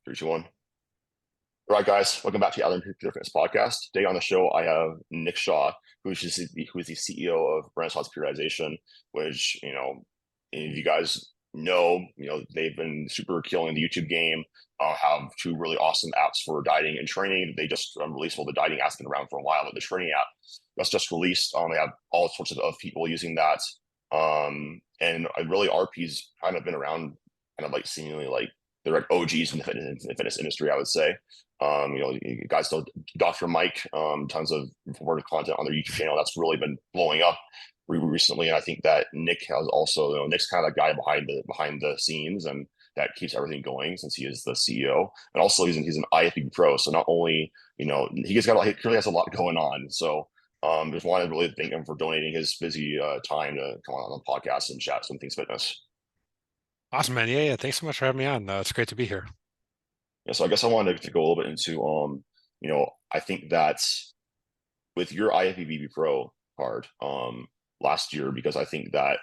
Three, two, one. All right, guys, welcome back to the Other Pure Fitness podcast. Today on the show, I have Nick Shaw, who is the CEO of Renaissance Periodization, which, if you guys they've been super killing the YouTube game, have two really awesome apps for dieting and training. They just released, well, the dieting app's been around for a while, but the training app that's just released, they have all sorts of people using that. And really, RP's kind of been around, kind of like seemingly like they're like OGs in the fitness industry, I would say. You guys know Dr. Mike, tons of reported content on their YouTube channel that's really been blowing up recently. And I think that Nick has also, Nick's kind of the guy behind the scenes, and that keeps everything going since he is the CEO. And also he's an IFBB pro. So not only, he clearly has a lot going on. So just wanted to really thank him for donating his busy time to come on the podcast and chat some things fitness. Awesome, man. Yeah, yeah. Thanks so much for having me on. It's great to be here. Yeah, so I guess I wanted to go a little bit into I think that with your IFBB Pro card last year, because I think that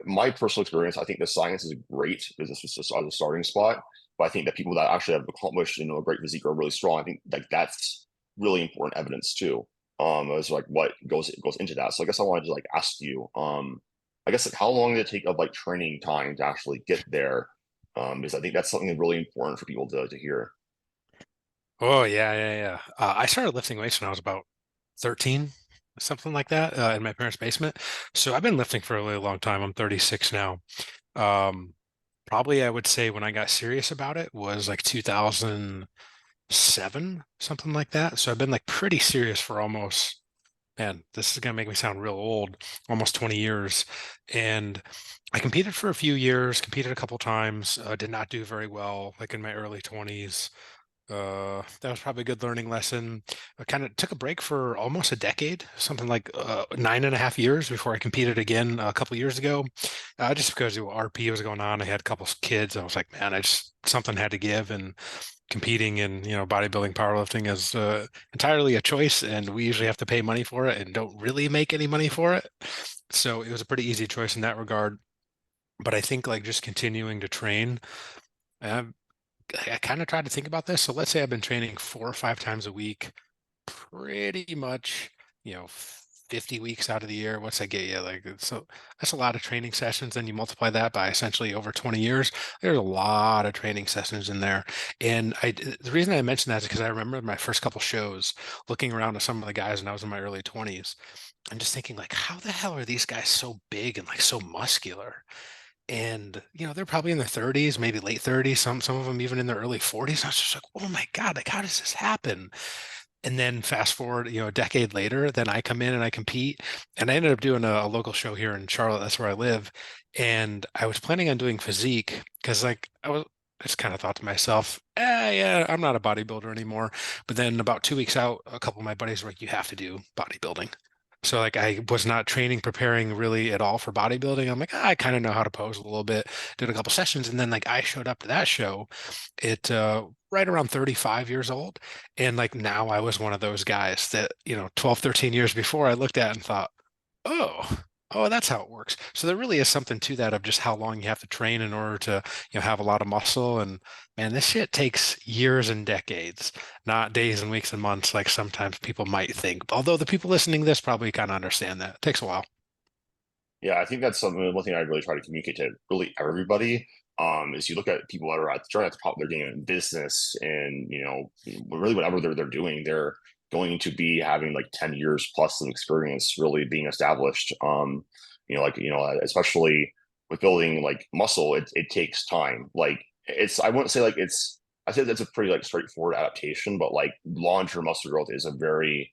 my personal experience, I think the science is great because this was just on the starting spot. But I think that people that actually have accomplished, a great physique are really strong. I think like that's really important evidence too. As like what goes into that. So I guess I wanted to like ask you, I guess like how long did it take of like training time to actually get there? Because I think that's something really important for people to hear. Oh, yeah, yeah, yeah. I started lifting weights when I was about 13, something like that, in my parents' basement. So I've been lifting for a really long time. I'm 36 now. Um, Probably I would say when I got serious about it was like 2007, something like that. So I've been like pretty serious for almost, man, this is gonna make me sound real old, almost 20 years. And I competed for a few years, competed a couple times, did not do very well, like in my early 20s. That was probably a good learning lesson. I kind of took a break for almost a decade, something like 9.5 years before I competed again a couple years ago. Just because RP was going on, I had a couple kids. I was like, man, I just something had to give, and competing in bodybuilding, powerlifting is entirely a choice, and we usually have to pay money for it and don't really make any money for it. So it was a pretty easy choice in that regard. But I think like just continuing to train. uh, I kind of tried to think about this. So let's say I've been training 4 or 5 times a week, pretty much, 50 weeks out of the year. What's that get you? So that's a lot of training sessions. Then you multiply that by essentially over 20 years. There's a lot of training sessions in there. And the reason I mentioned that is because I remember my first couple shows looking around at some of the guys when I was in my early 20s and just thinking like, how the hell are these guys so big and like so muscular? And they're probably in their 30s, maybe late 30s, some of them even in their early 40s. I was just like, oh my God, like how does this happen? And then fast forward, a decade later, then I come in and I compete. And I ended up doing a local show here in Charlotte. That's where I live. And I was planning on doing physique because like I just kind of thought to myself, yeah, I'm not a bodybuilder anymore. But then about 2 weeks out, a couple of my buddies were like, you have to do bodybuilding. So like I was not training, preparing really at all for bodybuilding. I'm like, I kind of know how to pose a little bit, did a couple sessions, and then like I showed up to that show at right around 35 years old. And like now I was one of those guys that, 12, 13 years before I looked at and thought, oh, oh, that's how it works. So there really is something to that of just how long you have to train in order to, have a lot of muscle. And man, this shit takes years and decades, not days and weeks and months, like sometimes people might think. Although the people listening to this probably kind of understand that. It takes a while. Yeah, I think that's something. One thing I really try to communicate to really everybody, is you look at people that are trying at the top of their game in business, and really whatever they're doing, they're going to be having like 10 years plus of experience really being established. Especially with building like muscle, it takes time. Like I wouldn't say like I say that's a pretty like straightforward adaptation, but like long-term muscle growth is a very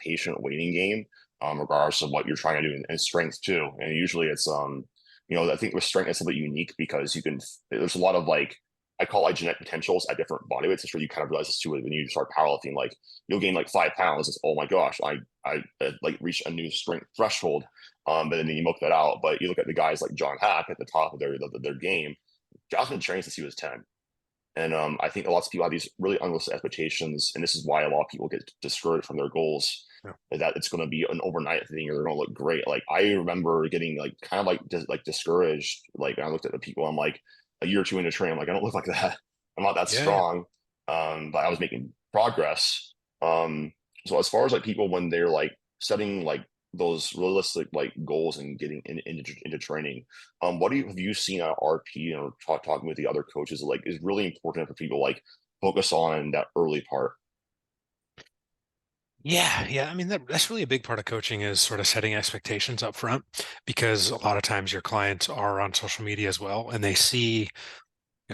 patient waiting game, regardless of what you're trying to do, and strength too. And usually it's I think with strength it's a bit unique because there's a lot of like I call like genetic potentials at different body weights. I'm sure you kind of realize this too when you start powerlifting. Like you'll gain like 5 pounds. It's oh my gosh, I like reached a new strength threshold. But then you milk that out. But you look at the guys like John Hack at the top of their game. John's been training since he was 10. And I think lots of people have these really unrealistic expectations, and this is why a lot of people get discouraged from their goals. Yeah. That it's going to be an overnight thing, or they're going to look great. Like I remember getting like kind of like discouraged. Like I looked at the people, I'm like a year or two into training, I'm like I don't look like that. I'm not that Yeah, yeah. strong, but I was making progress. So as far as like people when they're like setting like those realistic like goals and getting into training, what have you seen at RP or talking with the other coaches like is really important for people like focus on that early part? Yeah, yeah. I mean, that's really a big part of coaching is sort of setting expectations up front because a lot of times your clients are on social media as well, and they see,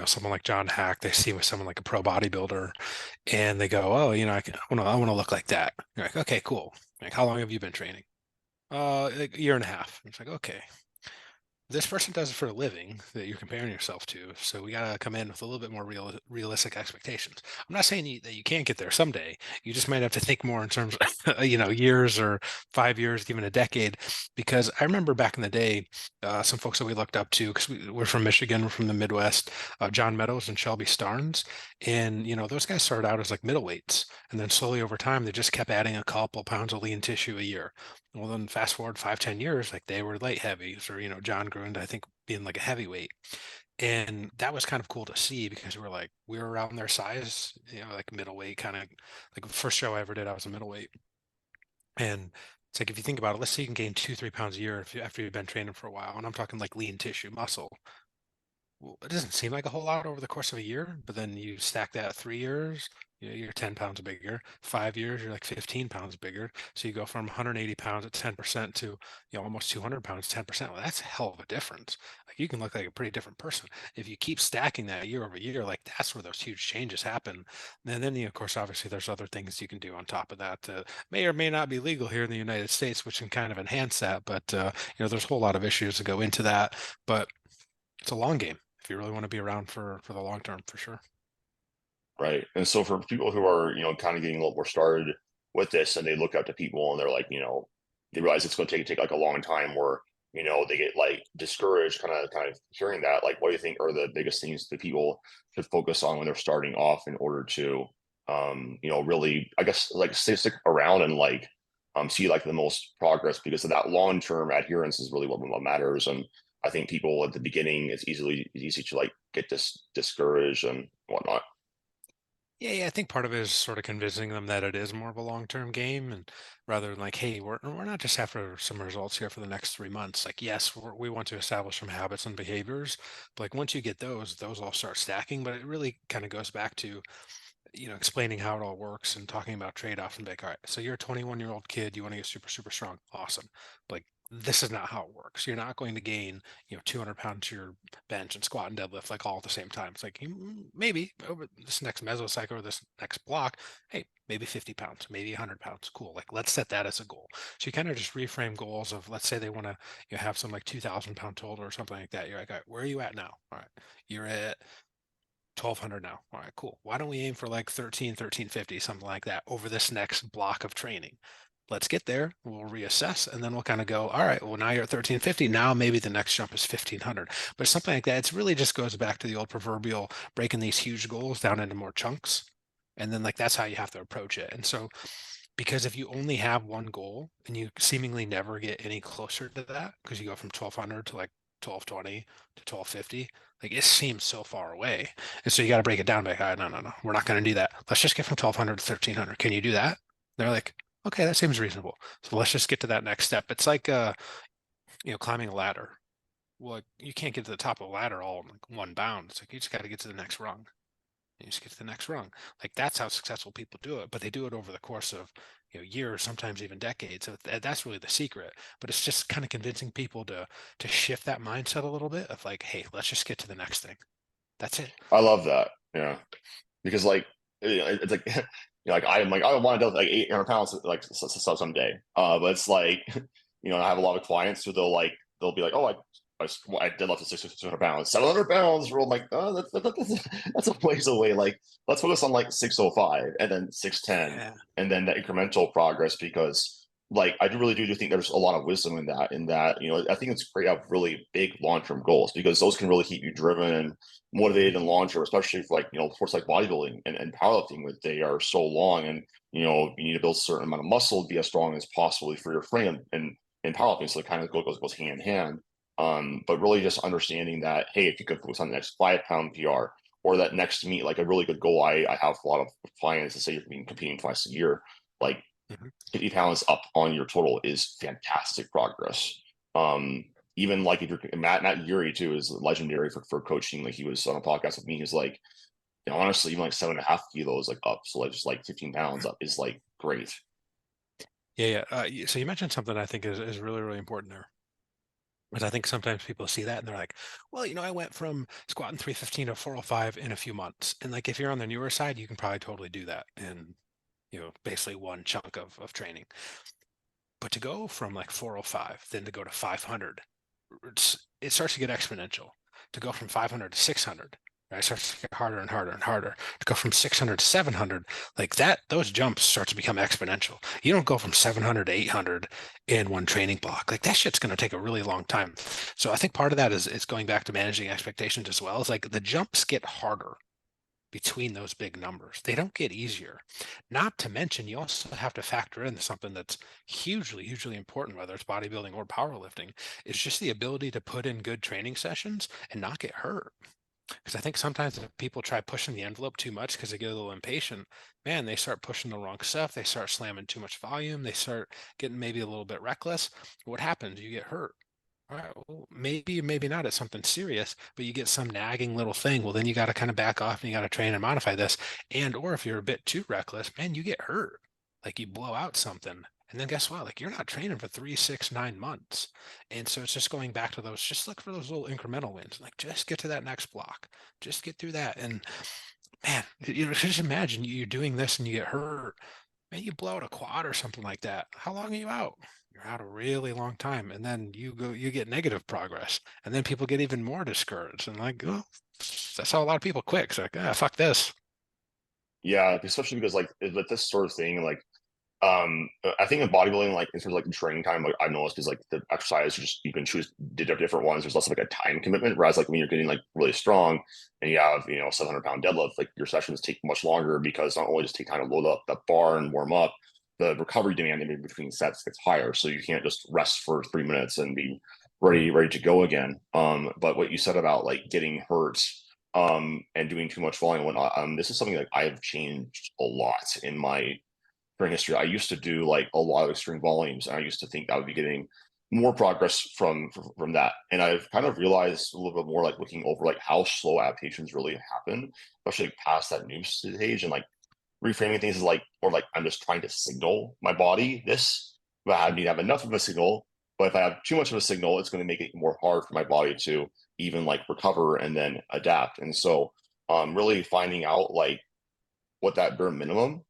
someone like John Hack, they see with someone like a pro bodybuilder, and they go, "Oh, I want to look like that." You're like, "Okay, cool." Like, how long have you been training? Like a year and a half. It's like, okay, this person does it for a living that you're comparing yourself to. So we got to come in with a little bit more realistic expectations. I'm not saying that you can't get there someday. You just might have to think more in terms of, years or 5 years, even a decade. Because I remember back in the day, some folks that we looked up to, because we're from Michigan, we're from the Midwest, John Meadows and Shelby Starnes. And, those guys started out as like middleweights. And then slowly over time, they just kept adding a couple pounds of lean tissue a year. Well, then fast forward 5, 10 years, like they were light heavies, or John grew into I think being like a heavyweight, and that was kind of cool to see because we were around their size, like middleweight kind of. Like the first show I ever did, I was a middleweight, and it's like if you think about it, let's say you can gain 2, 3 pounds a year after you've been training for a while, and I'm talking like lean tissue, muscle. Well, it doesn't seem like a whole lot over the course of a year, but then you stack that 3 years, you're 10 pounds bigger. 5 years, you're like 15 pounds bigger. So you go from 180 pounds at 10% to, almost 200 pounds, 10%. Well, that's a hell of a difference. Like you can look like a pretty different person. If you keep stacking that year over year, like that's where those huge changes happen. And then, of course, obviously there's other things you can do on top of that. May or may not be legal here in the United States, which can kind of enhance that. But, there's a whole lot of issues that go into that. But it's a long game if you really want to be around for the long term, for sure. Right. And so for people who are, kind of getting a little more started with this and they look up to people and they're like, they realize it's going to take like a long time where, they get like discouraged kind of hearing that. Like, what do you think are the biggest things that people should focus on when they're starting off in order to, really, I guess, like stick around and like see like the most progress because of that long-term adherence is really what matters. And I think people at the beginning, it's easy to like get discouraged and whatnot. Yeah, yeah, I think part of it is sort of convincing them that it is more of a long-term game, and rather than like, hey, we're not just after some results here for the next 3 months. Like, yes, we want to establish some habits and behaviors, but like once you get those all start stacking. But it really kind of goes back to explaining how it all works and talking about trade-off and like, all right, so you're a 21-year-old kid, you want to get super, super strong. Awesome. Like this is not how it works. You're not going to gain, 200 pounds to your bench and squat and deadlift like all at the same time. It's like maybe over this next mesocycle or this next block, hey, maybe 50 pounds, maybe 100 pounds. Cool. Like let's set that as a goal. So you kind of just reframe goals of, let's say they want to, have some like 2,000 pound total or something like that. You're like, all right, where are you at now? All right, you're at 1,200 now. All right, cool. Why don't we aim for like 1350, something like that over this next block of training? Let's get there. We'll reassess and then we'll kind of go, all right, well, now you're at 1350. Now maybe the next jump is 1,500. But something like that, it's really just goes back to the old proverbial breaking these huge goals down into more chunks. And then like that's how you have to approach it. And so because if you only have one goal and you seemingly never get any closer to that, because you go from 1,200 to like 1,220 to 1,250, like it seems so far away. And so you got to break it down. Like, all right, no, no, no, we're not going to do that. Let's just get from 1,200 to 1,300. Can you do that? They're like, okay, that seems reasonable. So let's just get to that next step. It's like, climbing a ladder. Well, you can't get to the top of a ladder all in like one bound. It's like you just got to get to the next rung. You just get to the next rung. Like that's how successful people do it, but they do it over the course of years, sometimes even decades. So that's really the secret. But it's just kind of convincing people to shift that mindset a little bit of like, hey, let's just get to the next thing. That's it. I love that. Yeah, because like it's like like I'm like I want to do like 800 pounds like someday. But it's like I have a lot of clients who they'll be like, oh, I did love to 600 pounds, 700 pounds. We're all like, oh, that's a ways away. Like let's focus on like 605 and then 610 Yeah. and then the incremental progress because. Like I do think there's a lot of wisdom in that. I think it's great to have really big long-term goals because those can really keep you driven and Mhm. motivated and long term, especially for like sports like bodybuilding and powerlifting, where they are so long and you need to build a certain amount of muscle to be as strong as possible for your frame and powerlifting. So it kind of goes hand in hand. But really just understanding that hey, if you could focus on the next 5 pound PR or that next meet, like a really good goal. I have a lot of clients that say you're competing twice a year, like Mhm. 50 pounds up on your total is fantastic progress. Um, Even like if you're Matt Yuri too is legendary for coaching. Like he was on a podcast with me. He's like, you know, honestly, even like 7.5 kilos like up, so like just like 15 pounds up is like great. Yeah, yeah. So you mentioned something I think is really, really important there. Because I think sometimes people see that and they're like, well, I went from squatting 315 to 405 in a few months. And like if you're on the newer side, you can probably totally do that in, basically one chunk of training. But to go from like 405, then to go to 500, it starts to get exponential. To go from 500 to 600, right? It starts to get harder and harder and harder. To go from 600 to 700, like that, those jumps start to become exponential. You don't go from 700 to 800 in one training block. Like that shit's going to take a really long time. So I think part of that is going back to managing expectations as well. It's like the jumps get harder between those big numbers. They don't get easier. Not to mention, you also have to factor in something that's hugely, hugely important, whether it's bodybuilding or powerlifting, is just the ability to put in good training sessions and not get hurt. Because I think sometimes if people try pushing the envelope too much because they get a little impatient, man, they start pushing the wrong stuff. They start slamming too much volume. They start getting maybe a little bit reckless. What happens? You get hurt. All right, well, maybe not. It's something serious, but you get some nagging little thing. Well, then you got to kind of back off and you got to train and modify this. And or if you're a bit too reckless, man, you get hurt. Like you blow out something. And then guess what? Like you're not training for 3, 6, 9 months. And so it's just going back to those, just look for those little incremental wins. Like just get to that next block. Just get through that. And man, just imagine you're doing this and you get hurt. Man, you blow out a quad or something like that. How long are you out? You're out a really long time. And then you get negative progress. And then people get even more discouraged and like, oh, that's how a lot of people quit. It's like, ah, fuck this. Yeah, especially because like with this sort of thing, like I think in bodybuilding, like in terms of like the training time, like I've noticed is like the exercise you can choose different ones. There's less of like a time commitment. Whereas like when you're getting like really strong and you have 700-pound deadlift, like your sessions take much longer because not only just take time to load up that bar and warm up, the recovery demand in between sets gets higher. So you can't just rest for 3 minutes and be ready to go again. But what you said about like getting hurt and doing too much volume and whatnot, this is something that I've changed a lot in my during history. I used to do like a lot of extreme volumes, and I used to think I would be getting more progress from that. And I've kind of realized a little bit more, like looking over like how slow adaptations really happen, especially like, past that new stage, and like reframing things is like, or like I'm just trying to signal my body this, but I need to have enough of a signal. But if I have too much of a signal, it's going to make it more hard for my body to even like recover and then adapt. And so, really finding out like what that bare minimum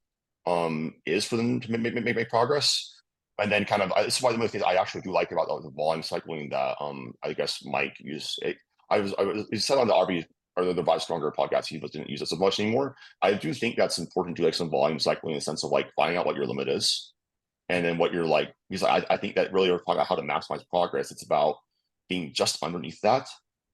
is for them to make progress. And then kind of this is why the most things I actually do like about the volume cycling that I guess Mike used. He said on the RB or the Buy Stronger podcast he didn't use it so much anymore. I do think that's important to do like some volume cycling in the sense of like finding out what your limit is and then what you're like. Because I think that really we're talking about how to maximize progress. It's about being just underneath that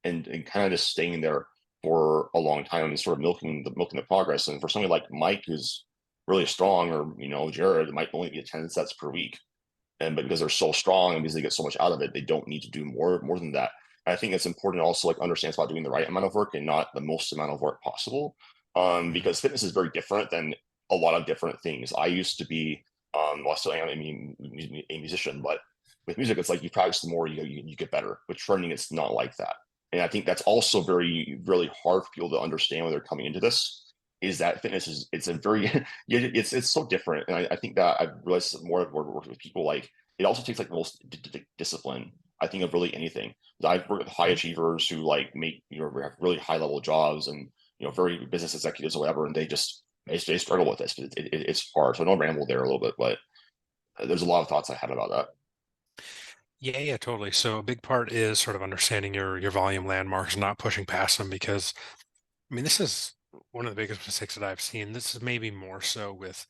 and kind of just staying there for a long time and sort of milking the progress. And for somebody like Mike, who's really strong, or Jared, it might only be 10 sets per week. And but because they're so strong and because they get so much out of it, they don't need to do more than that. And I think it's important to also like understand about doing the right amount of work and not the most amount of work possible. Mhm. Because fitness is very different than a lot of different things. I used to be well, I still am, I mean, a musician, but with music, it's like you practice the more you get better. With training, it's not like that. And I think that's also very, really hard for people to understand when they're coming into this. Is that fitness is it's a very it's so different, and I think that I've realized more and more working with people like it also takes like the most discipline. I think of really anything. I've worked with high Mhm. achievers who like make have really high level jobs and very business executives or whatever, and they struggle with this. It's hard. So I know I ramble there a little bit, but there's a lot of thoughts I had about that. Yeah, yeah, totally. So a big part is sort of understanding your volume landmarks, not pushing past them because I mean this is one of the biggest mistakes that I've seen. This is maybe more so with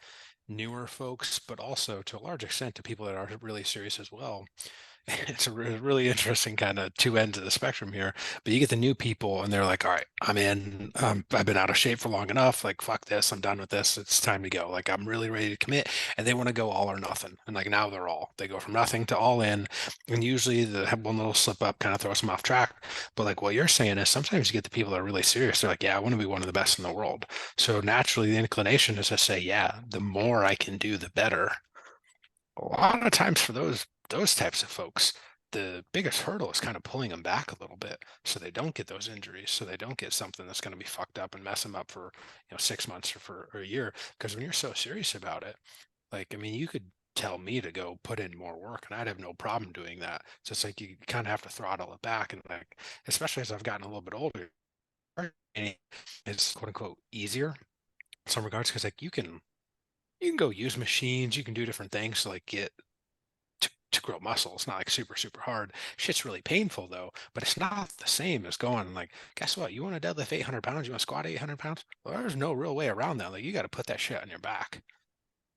newer folks, but also to a large extent to people that are really serious as well It's a really interesting kind of two ends of the spectrum here. But you get the new people, and they're like, "All right, I'm in. I've been out of shape for long enough. Like, fuck this. I'm done with this. It's time to go. Like, I'm really ready to commit." And they want to go all or nothing. And like now they're all. They go from nothing to all in. And usually the have one little slip up kind of throws them off track. But like what you're saying is sometimes you get the people that are really serious. They're like, "Yeah, I want to be one of the best in the world." So naturally, the inclination is to say, "Yeah, the more I can do, the better." A lot of times for those types of folks, the biggest hurdle is kind of pulling them back a little bit so they don't get those injuries, so they don't get something that's going to be fucked up and mess them up for 6 months or a year. Because when you're so serious about it, like I mean, you could tell me to go put in more work and I'd have no problem doing that. So it's like you kind of have to throttle it back, and like especially as I've gotten a little bit older, it's quote unquote easier in some regards because like you can go use machines, you can do different things to like get to grow muscle. It's not like super hard. Shit's really painful though, but it's not the same as going like, guess what? You want to deadlift 800 pounds? You want to squat 800 pounds? Well, there's no real way around that. Like, you got to put that shit on your back.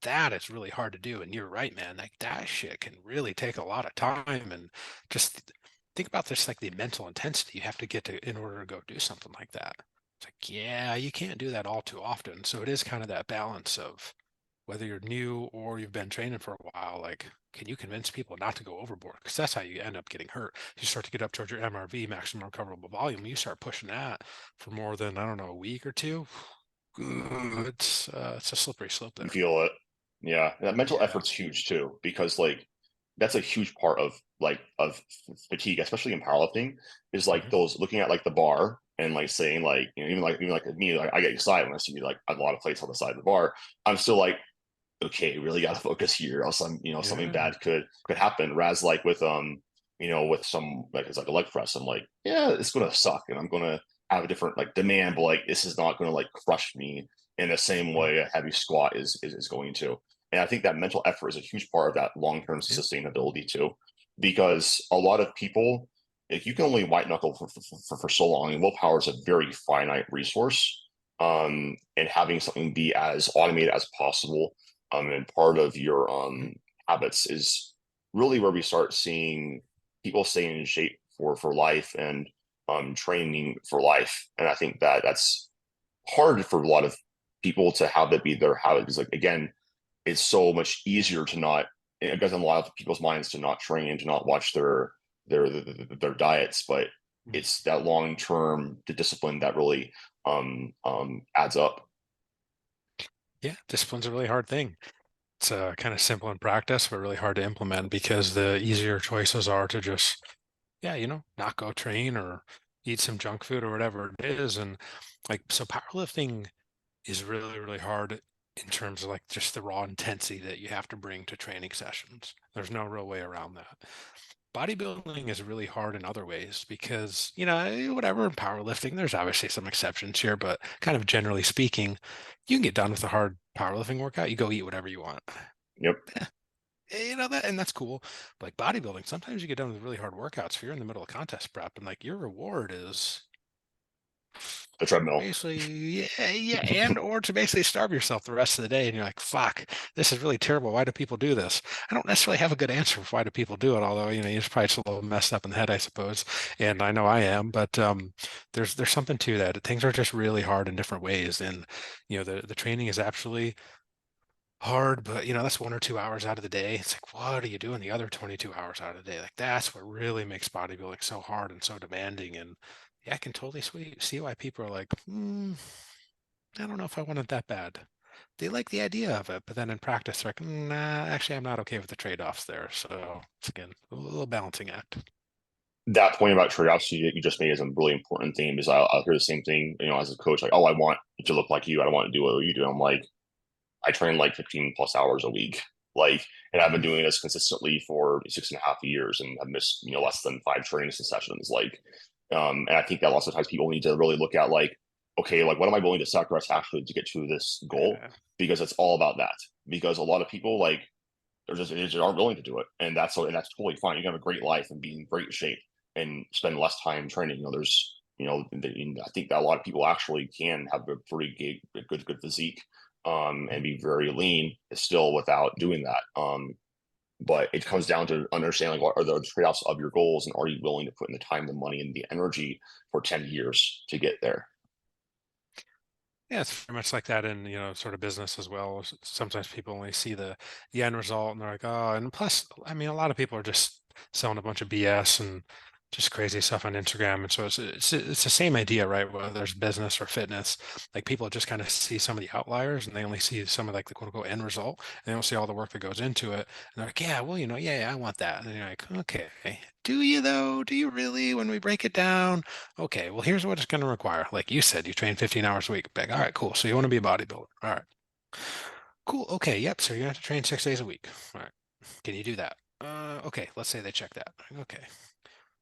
That is really hard to do. And you're right, man. Like, that shit can really take a lot of time. And just think about this like the mental intensity you have to get to in order to go do something like that. It's like, yeah, you can't do that all too often. So it is kind of that balance of whether you're new or you've been training for a while, like, can you convince people not to go overboard? Because that's how you end up getting hurt. You start to get up towards your MRV, maximum recoverable volume. You start pushing that for more than, I don't know, a week or two. It's a slippery slope You there. feel it. Yeah. And that mental Yeah. effort's huge too, because like that's a huge part of fatigue, especially in powerlifting, is like Hmm. those looking at like the bar and like saying like, even like me, like I get excited when I see like a lot of plates on the side of the bar. I'm still like, okay, really got to focus here, else something Yeah. bad could happen. Whereas like with with some like it's like a leg press, I'm like, yeah, it's gonna suck, and I'm gonna have a different like demand, but like this is not gonna like crush me in the same Mhm. way a heavy squat is going to. And I think that mental effort is a huge part of that long term Yeah. sustainability too, because a lot of people, like, you can only white knuckle for so long, and willpower is a very finite resource. And having something be as automated as possible, and part of your habits is really where we start seeing people staying in shape for life, and training for life. And I think that that's hard for a lot of people to have that be their habit, because like again, it's so much easier to not, it goes in a lot of people's minds to not train, to not watch their diets, but Mhm. it's that long term the discipline that really adds up. Yeah. Discipline's a really hard thing. It's kind of simple in practice, but really hard to implement because the easier choices are to just, yeah, not go train or eat some junk food or whatever it is. And like, so powerlifting is really hard in terms of like just the raw intensity that you have to bring to training sessions. There's no real way around that. Bodybuilding is really hard in other ways because, whatever, in powerlifting, there's obviously some exceptions here, but kind of generally speaking, you can get done with a hard powerlifting workout. You go eat whatever you want. Yep. That, and that's cool. But like bodybuilding, sometimes you get done with really hard workouts if you're in the middle of contest prep, and like your reward is The treadmill. basically, yeah, and or to basically starve yourself the rest of the day, and you're like, fuck, this is really terrible. Why do people do this? I don't necessarily have a good answer for why do people do it, although you're probably just a little messed up in the head, I suppose, and I know I am. But there's something to that. Things are just really hard in different ways, and the training is absolutely hard, but that's 1 or 2 hours out of the day. It's like, what are you doing the other 22 hours out of the day? Like, that's what really makes bodybuilding so hard and so demanding. And yeah, I can totally see why people are like, I don't know if I want it that bad. They like the idea of it, but then in practice, they're like, nah, actually, I'm not okay with the trade-offs there. So it's again a little balancing act. That point about trade-offs you just made is a really important thing, because I'll hear the same thing, as a coach, like, oh, I want to look like you. I don't want to do what you do. I'm like, I train like 15 plus hours a week. Like, and I've been Mhm. doing this consistently for 6.5 years, and I've missed, Yeah. less than five training sessions. Like, and I think that lots of times people need to really look at like, okay, like what am I willing to sacrifice actually to get to this goal? Yeah. Because it's all about that. Because a lot of people like they just aren't willing to do it, and that's totally fine. You can have a great life and be in great shape and spend less time training. There's I think that a lot of people actually can have a pretty good physique, and Mhm. be very lean still without doing that. But it comes down to understanding what are the trade-offs of your goals, and are you willing to put in the time, the money, and the energy for 10 years to get there? Yeah, it's very much like that in, sort of business as well. Sometimes people only see the end result and they're like, oh, and plus, I mean, a lot of people are just selling a bunch of BS and just crazy stuff on Instagram. And so it's the same idea, right? Whether there's business or fitness, like people just kind of see some of the outliers and they only see some of like the quote unquote end result. And they don't see all the work that goes into it. And they're like, yeah, well, yeah, I want that. And you're like, okay, do you though? Do you really? When we break it down? Okay, well, here's what it's going to require. Like you said, you train 15 hours a week. Like, all right, cool. So you want to be a bodybuilder. All right, cool. Okay, yep. So you have to train 6 days a week. All right. Can you do that? Okay, let's say they check that. Okay.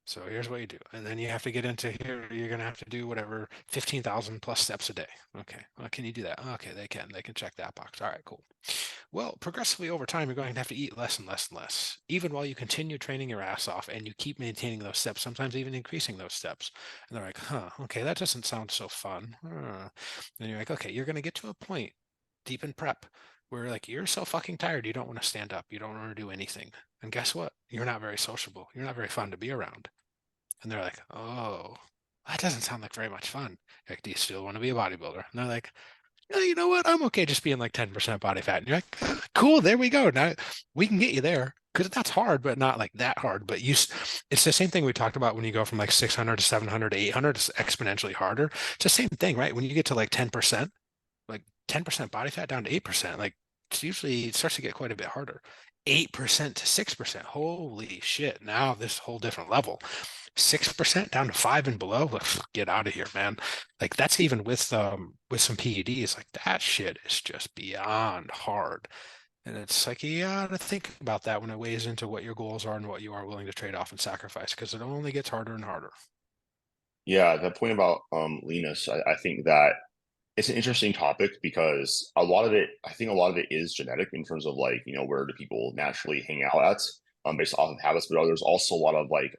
So here's what you do. And then you have to get into here. You're going to have to do whatever 15,000 plus steps a day. Okay. Well, can you do that? Okay, they can. They can check that box. All right, cool. Well, progressively over time, you're going to have to eat less and less and less, even while you continue training your ass off and you keep maintaining those steps, sometimes even increasing those steps. And they're like, huh, okay, that doesn't sound so fun. Then you're like, okay, you're going to get to a point deep in prep where like you're so fucking tired, you don't want to stand up, you don't want to do anything. And guess what? You're not very sociable. You're not very fun to be around. And they're like, oh, that doesn't sound like very much fun. You're like, do you still want to be a bodybuilder? And they're like, yeah, you know what? I'm okay just being like 10% body fat. And you're like, cool, there we go. Now we can get you there because that's hard, but not like that hard. But it's the same thing we talked about when you go from like 600 to 700 to 800, it's exponentially harder. It's the same thing, right? When you get to like 10% body fat down to 8%, like it starts to get quite a bit harder. 8% to 6%. Holy shit. Now this whole different level. 6% down to 5 and below. Get out of here, man. Like that's even with some PEDs. Like that shit is just beyond hard. And it's like you gotta think about that when it weighs into what your goals are and what you are willing to trade off and sacrifice, because it only gets harder and harder. Yeah, the point about leanness, I think that it's an interesting topic because a lot of it, I think a lot of it is genetic in terms of like, where do people naturally hang out at, based off of habits, but there's also a lot of like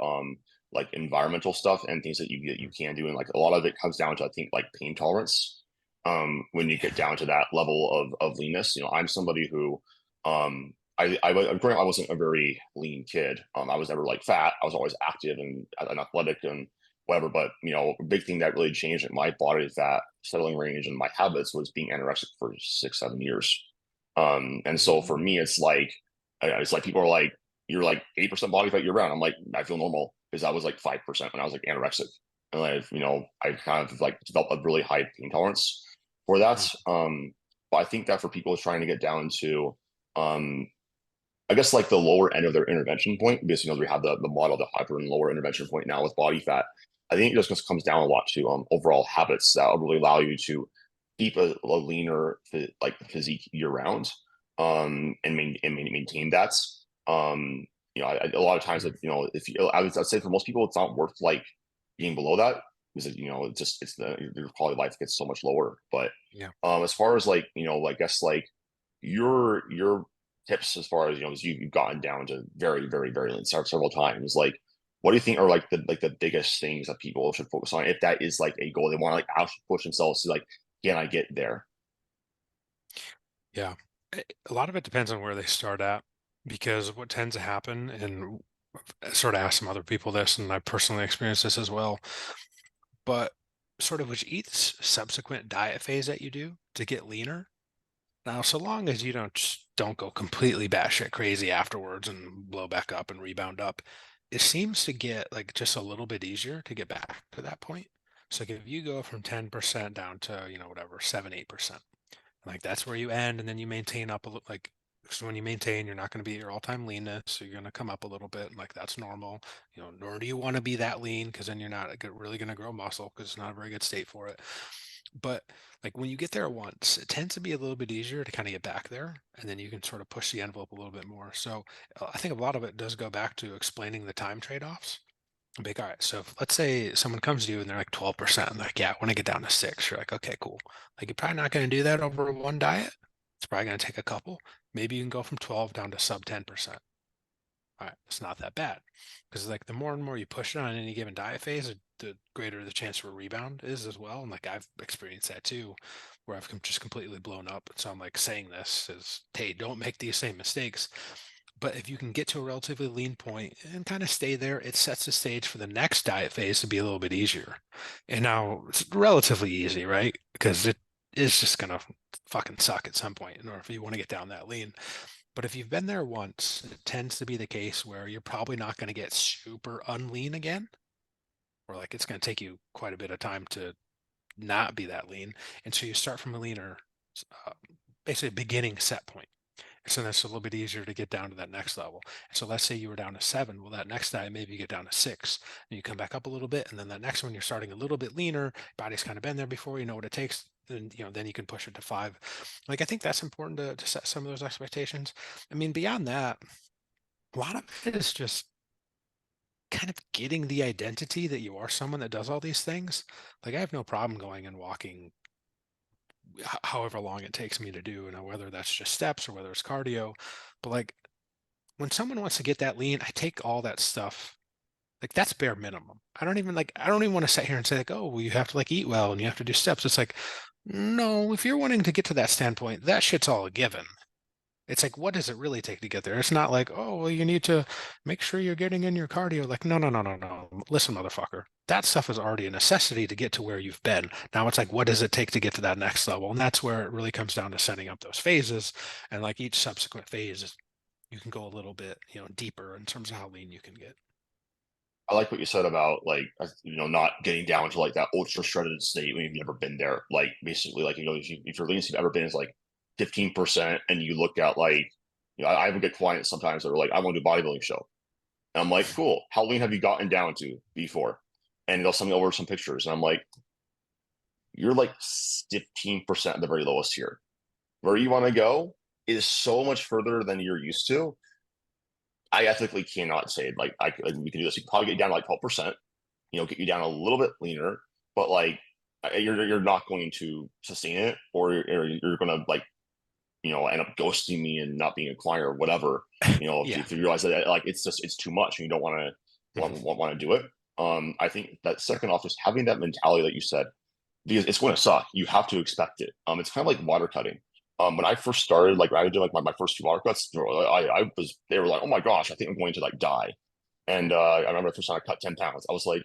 environmental stuff and things that you can do. And like a lot of it comes down to, I think, like pain tolerance. When you get down to that level of leanness, I'm somebody who, growing up, I wasn't a very lean kid. I was never like fat. I was always active and athletic and whatever. But a big thing that really changed in my body fat settling range and my habits was being anorexic for 6, 7 years. And so for Mhm. me, it's like people are like, you're like 8% body fat year round. I'm like, I feel normal because I was like 5% when I was like anorexic. And I kind of like developed a really high pain tolerance for that. Mhm. But I think that for people trying to get down to um I guess like the lower end of their intervention point, because we have the model, the hyper and lower intervention point now with body fat. I think it just comes down a lot to overall habits that will really allow you to keep a leaner like physique year round, and maintain that. A lot of times, Mhm. if I'd say for most people, it's not worth like being below that because it's your quality of life gets so much lower. But Yeah. as far as like I guess like your tips as far as as you've gotten down to very very very lean several times, like what do you think are like the biggest things that people should focus on if that is like a goal they want to like actually push themselves to, like, can I get there? Yeah. A lot of it depends on where they start at, because what tends to happen, and I sort of asked some other people this, and I personally experienced this as well, but sort of with each subsequent diet phase that you do to get leaner. Now, so long as you don't go completely batshit crazy afterwards and blow back up and rebound up, it seems to get like just a little bit easier to get back to that point. So like if you go from 10% down to, whatever, 7, 8%, like that's where you end, and then you maintain up a little, like, so when you maintain, you're not going to be at your all-time leanness, so you're going to come up a little bit, and like that's normal. Nor do you want to be that lean, because then you're not really going to grow muscle, because it's not a very good state for it. But like when you get there once, it tends to be a little bit easier to kind of get back there, and then you can sort of push the envelope a little bit more. So I think a lot of it does go back to explaining the time trade-offs. Like, all right, so let's say someone comes to you and they're like 12%, and they're like, yeah, I want to get down to 6. You're like, okay, cool. Like, you're probably not going to do that over one diet. It's probably going to take a couple. Maybe you can go from 12 down to sub 10%. All right, it's not that bad, because like the more and more you push it on any given diet phase, the greater the chance for a rebound is as well. And like I've experienced that too, where I've just completely blown up. So I'm like saying this is, hey, don't make these same mistakes. But if you can get to a relatively lean point and kind of stay there, it sets the stage for the next diet phase to be a little bit easier. And now it's relatively easy, right? Because it is just gonna fucking suck at some point in order for you want to get down that lean. But if you've been there once, it tends to be the case where you're probably not going to get super unlean again, or like it's going to take you quite a bit of time to not be that lean. And so you start from a leaner, uh, basically a beginning set point. So that's a little bit easier to get down to that next level. So let's say you were down to 7. Well, that next diet, maybe you get down to 6. And you come back up a little bit. And then that next one, you're starting a little bit leaner. Body's kind of been there before. You know what it takes. And then you can push it to 5. Like I think that's important to set some of those expectations. I mean, beyond that, a lot of it is just kind of getting the identity that you are someone that does all these things. Like I have no problem going and walking however long it takes me to do, and whether that's just steps or whether it's cardio. But like when someone wants to get that lean, I take all that stuff. Like that's bare minimum. I don't even want to sit here and say like, oh, well, you have to like eat well and you have to do steps. It's like, no, if you're wanting to get to that standpoint, that shit's all a given. It's like, what does it really take to get there? It's not like, oh, well, you need to make sure you're getting in your cardio. Like, no, no, no, no, no. Listen, motherfucker, that stuff is already a necessity to get to where you've been. Now it's like, what does it take to get to that next level? And that's where it really comes down to setting up those phases. And like each subsequent phase, you can go a little bit, deeper in terms of how lean you can get. I like what you said about like not getting down to like that ultra shredded state when you've never been there. Like basically, like if your leanest you've ever been is like 15%, and you look at like I would get clients sometimes that are like, I want to do a bodybuilding show, and I'm like, cool. How lean have you gotten down to before? And they'll send me over some pictures, and I'm like, you're like 15% at the very lowest here. Where you want to go is so much further than you're used to. I ethically cannot say like we can do this. You can probably get down to like 12%, get you down a little bit leaner, but like you're not going to sustain it, or you're going to like end up ghosting me and not being a client or whatever. Yeah. If you realize that like it's too much and you don't Mhm. want to do it. I think that second off, just having that mentality that you said, because it's going to suck. You have to expect it. It's kind of like water cutting. When I first started, like I did like my first few water cuts, they were like, oh my gosh, I think I'm going to like die. And I remember the first time I cut 10 pounds, I was like,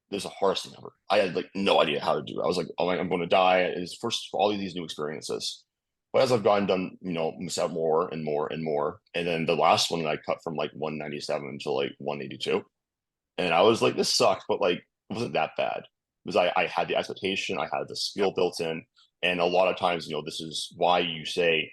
this is the hardest thing ever. I had like no idea how to do it. I was like, oh, I'm going to die. It's first for all of these new experiences. But as I've gone done, miss out more and more and more. And then the last one I cut from like 197 to like 182. And I was like, this sucks, but like it wasn't that bad because I had the expectation, I had the skill Yep. built in. And a lot of times, this is why you say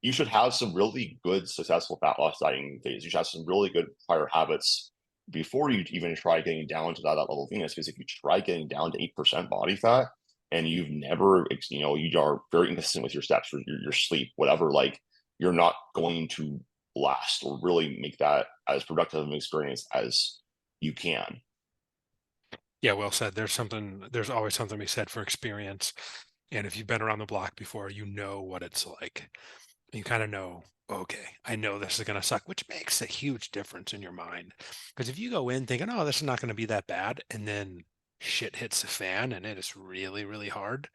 you should have some really good successful fat loss dieting phase. You should have some really good prior habits before you even try getting down to that level of Venus. Because if you try getting down to 8% body fat and you've never, you are very inconsistent with your steps or your sleep, whatever, like you're not going to last or really make that as productive an experience as you can. Yeah, well said. There's always something to be said for experience. And if you've been around the block before, you know what it's like. You kind of know, okay, I know this is going to suck, which makes a huge difference in your mind. Because if you go in thinking, oh, this is not going to be that bad, and then shit hits the fan and it is really, really hard,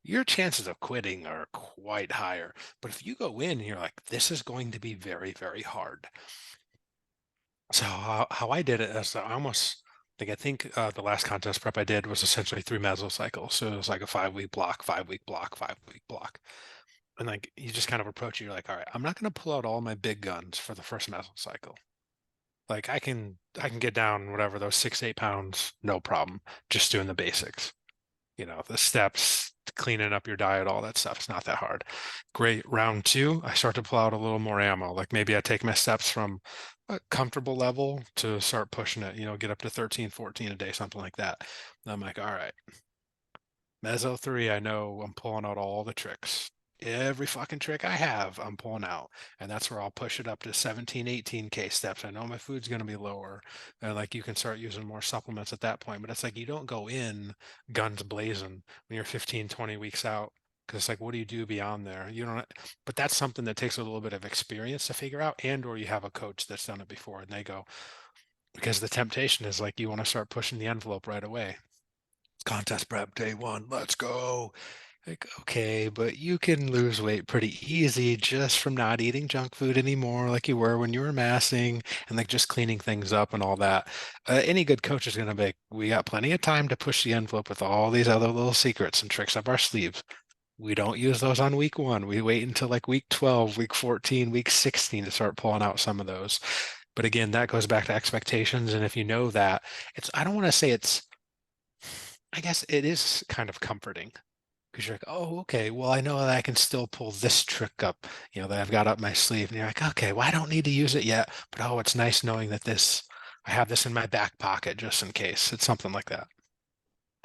your chances of quitting are quite higher. But if you go in and you're like, this is going to be very, very hard. So how I did it is I almost like I think the last contest prep I did was essentially 3 mesocycles. So it was like a 5 week block, 5 week block, 5 week block. And like you just kind of approach it, you're like, all right, I'm not going to pull out all my big guns for the first mesocycle. Like I can get down whatever those 6 8 pounds, no problem, just doing the basics. The steps, cleaning up your diet, all that stuff. It's not that hard. Great. Round two, I start to pull out a little more ammo. Like maybe I take my steps from a comfortable level to start pushing it, get up to 13, 14 a day, something like that. And I'm like, all right, Meso 3, I know I'm pulling out all the tricks. Every fucking trick I have, I'm pulling out. And that's where I'll push it up to 17, 18K steps. I know my food's going to be lower. And like you can start using more supplements at that point. But it's like you don't go in guns blazing when you're 15, 20 weeks out. Because it's like, what do you do beyond there? You don't, but that's something that takes a little bit of experience to figure out, and or you have a coach that's done it before and they go, because the temptation is like you want to start pushing the envelope right away. Contest prep day one, let's go. Like, okay, but you can lose weight pretty easy just from not eating junk food anymore like you were when you were massing and like just cleaning things up and all that. Any good coach is going to be like, we got plenty of time to push the envelope with all these other little secrets and tricks up our sleeves. We don't use those on week one. We wait until like week 12, week 14, week 16 to start pulling out some of those. But again, that goes back to expectations. And if you know that, I don't want to say I guess it is kind of comforting because you're like, oh, okay, well, I know that I can still pull this trick up, that I've got up my sleeve. And you're like, okay, well, I don't need to use it yet, but oh, it's nice knowing that I have this in my back pocket just in case. It's something like that.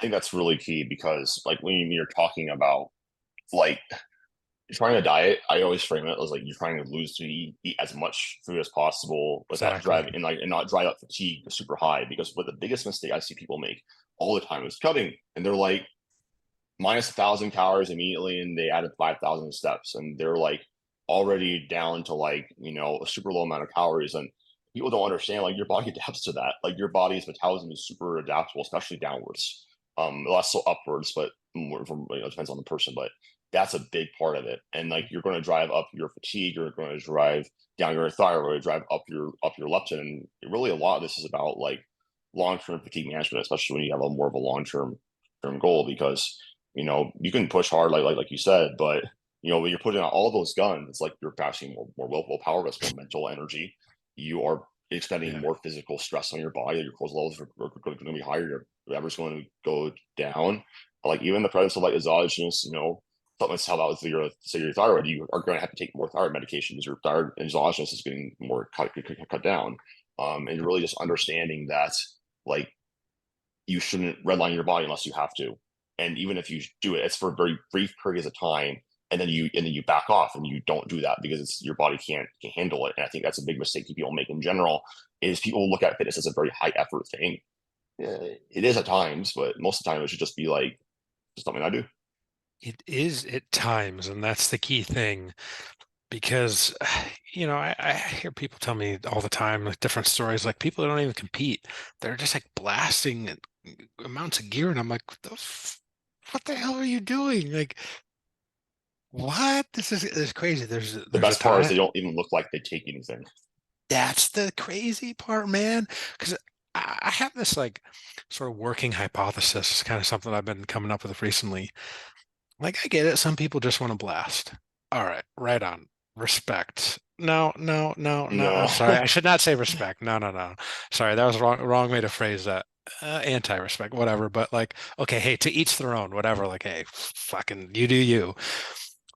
I think that's really key because like when you're talking about like trying to diet, I always frame it as like you're trying to lose to eat as much food as possible without Exactly. driving and not drive up fatigue super high. Because what the biggest mistake I see people make all the time is cutting, and they're like minus 1,000 calories immediately, and they added 5,000 steps, and they're like already down to like a super low amount of calories, and people don't understand like your body adapts to that. Like your body's metabolism is super adaptable, especially downwards. Less so upwards, but more from it depends on the person, but that's a big part of it. And like you're going to drive up your fatigue, you're going to drive down your thyroid, drive up your leptin, and really a lot of this is about like long-term fatigue management, especially when you have a more of a long-term goal, because you can push hard, like you said, but when you're putting out all those guns, it's like you're passing more willpower, that's more mental energy. You are expending Yeah. more physical stress on your body. Your cortisol levels are going to be higher. Your average going to go down. Like even the presence of like exogenous, supplements help out with your thyroid. You are going to have to take more thyroid medications. Your thyroid exogenous is getting more cut down. And really just understanding that like you shouldn't redline your body unless you have to. And even if you do it, it's for very brief periods of time, and then you back off and you don't do that because your body can't handle it. And I think that's a big mistake people make in general is people look at fitness as a very high effort thing. Yeah, it is at times, but most of the time it should just be like just something I do. It is at times, and that's the key thing because I hear people tell me all the time like different stories, like people that don't even compete, they're just like blasting amounts of gear, and I'm like, what the hell are you doing? Like, what? This is crazy. There's The there's a best part is time. they don't even look like they take anything. That's the crazy part, man. Because I have this like sort of working hypothesis, it's kind of something I've been coming up with recently. Like, I get it. Some people just want to blast. All right, right on. Respect. No, no, no, no. No, Sorry, I should not say respect. No, no, no. Sorry, that was wrong way to phrase that. Anti-respect, whatever. But like, okay, hey, to each their own, whatever. Like, hey, fucking, you do you.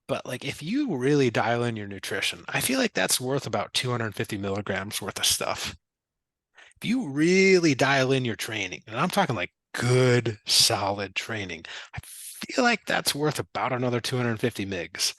But like, if you really dial in your nutrition, I feel like that's worth about 250 milligrams worth of stuff. If you really dial in your training, and I'm talking like good, solid training, I feel like that's worth about another 250 migs.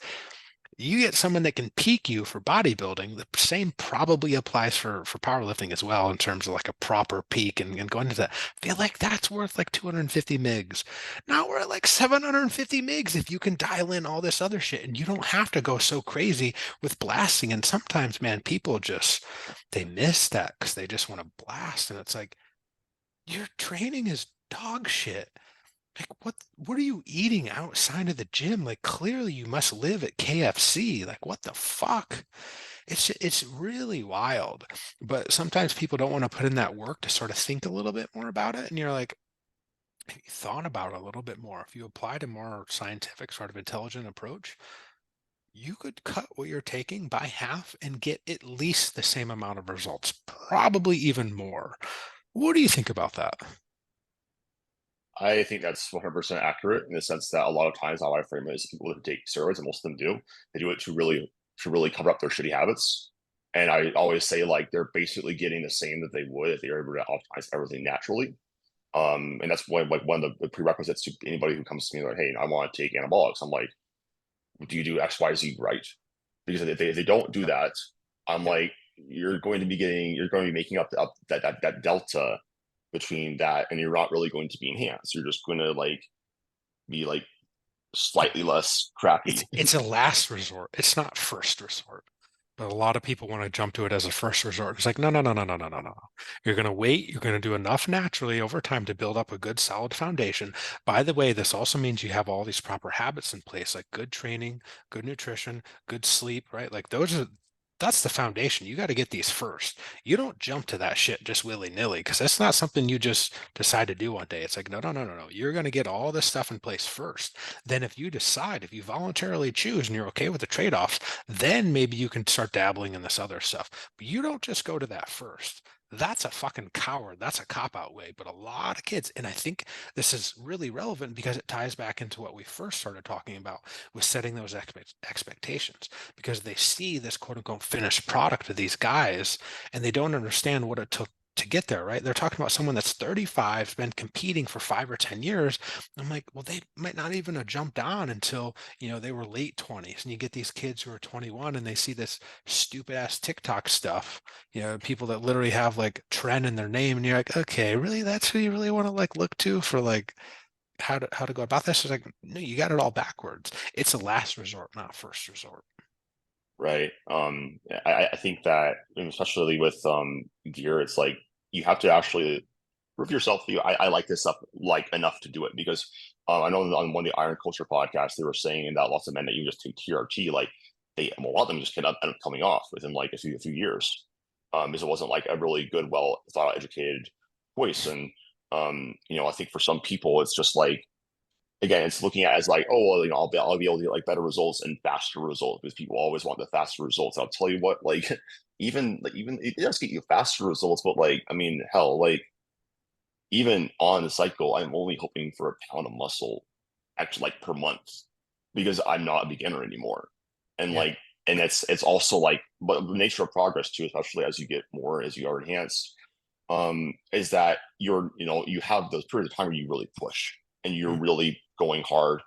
You get someone that can peak you for bodybuilding, the same probably applies for powerlifting as well in terms of like a proper peak and going into that. I feel like that's worth like 250 migs. Now we're at like 750 migs if you can dial in all this other shit and you don't have to go so crazy with blasting. And sometimes, man, people just they miss that because they just want to blast. And it's like your training is dog shit. Like what are you eating outside of the gym? Like clearly you must live at KFC. Like what the fuck? It's really wild. But sometimes people don't want to put in that work to sort of think a little bit more about it. And you're like, have you thought about it a little bit more? If you applied a more scientific, sort of intelligent approach, you could cut what you're taking by half and get at least the same amount of results, probably even more. What do you think about that? I think that's 100% accurate in the sense that a lot of times how I frame it is people who take steroids, and most of them do, they do it to really cover up their shitty habits. And I always say like they're basically getting the same that they would if they were able to optimize everything naturally. And that's one of the prerequisites to anybody who comes to me like, hey, I want to take anabolics. I'm like, do you do X, Y, Z right? Because if they don't do Yep. that, I'm Yep. like, you're going to be making up that delta between that, and you're not really going to be enhanced. You're just going to like be like Yep. slightly less crappy. It's a last resort. It's not first resort. But a lot of people want to jump to it as a first resort. It's like, no, no, no, no, no, no, no, no. You're going to wait. You're going to do enough naturally over time to build up a good, solid foundation. By the way, this also means you have all these proper habits in place, like good training, good nutrition, good sleep, right? Like that's the foundation. You got to get these first. You don't jump to that shit just willy-nilly because that's not something you just decide to do one day. It's like, no, no, no, no, no. You're going to get all this stuff in place first. Then if you decide, if you voluntarily choose and you're okay with the trade-offs, then maybe you can start dabbling in this other stuff. But you don't just go to that first. That's a fucking coward. That's a cop out way. But a lot of kids, and I think this is really relevant because it ties back into what we first started talking about with setting those expectations because they see this quote unquote finished product of these guys and they don't understand what it took to get there, right? They're talking about someone that's 35, has been competing for 5 or 10 years. I'm like, well, they might not even have jumped on until they were late 20s, and you get these kids who are 21 and they see this stupid ass TikTok stuff, people that literally have like trend in their name, and you're like, okay, really, that's who you really want to like look to for like how to go about this? It's like, no, you got it all backwards. It's a last resort, not first resort. right? I think that, especially with gear, it's like you have to actually prove yourself. I like this stuff like enough to do it because I know on one of the Iron Culture podcasts they were saying that lots of men that you just take TRT, like a lot of them just end up coming off within like a few years, because it wasn't like a really good, well thought out, educated choice. And I think for some people it's just like, again, it's looking at it as like, oh, well, I'll be able to get like better results and faster results because people always want the faster results. I'll tell you what, like even it does get you faster results, but like, I mean, hell, like even on the cycle, I'm only hoping for a pound of muscle actually like per month because I'm not a beginner anymore. And Yeah. like, and it's also like, but the nature of progress too, especially as you get more, as you are enhanced, is that you have those periods of time where you really push and you're Mm. really going hard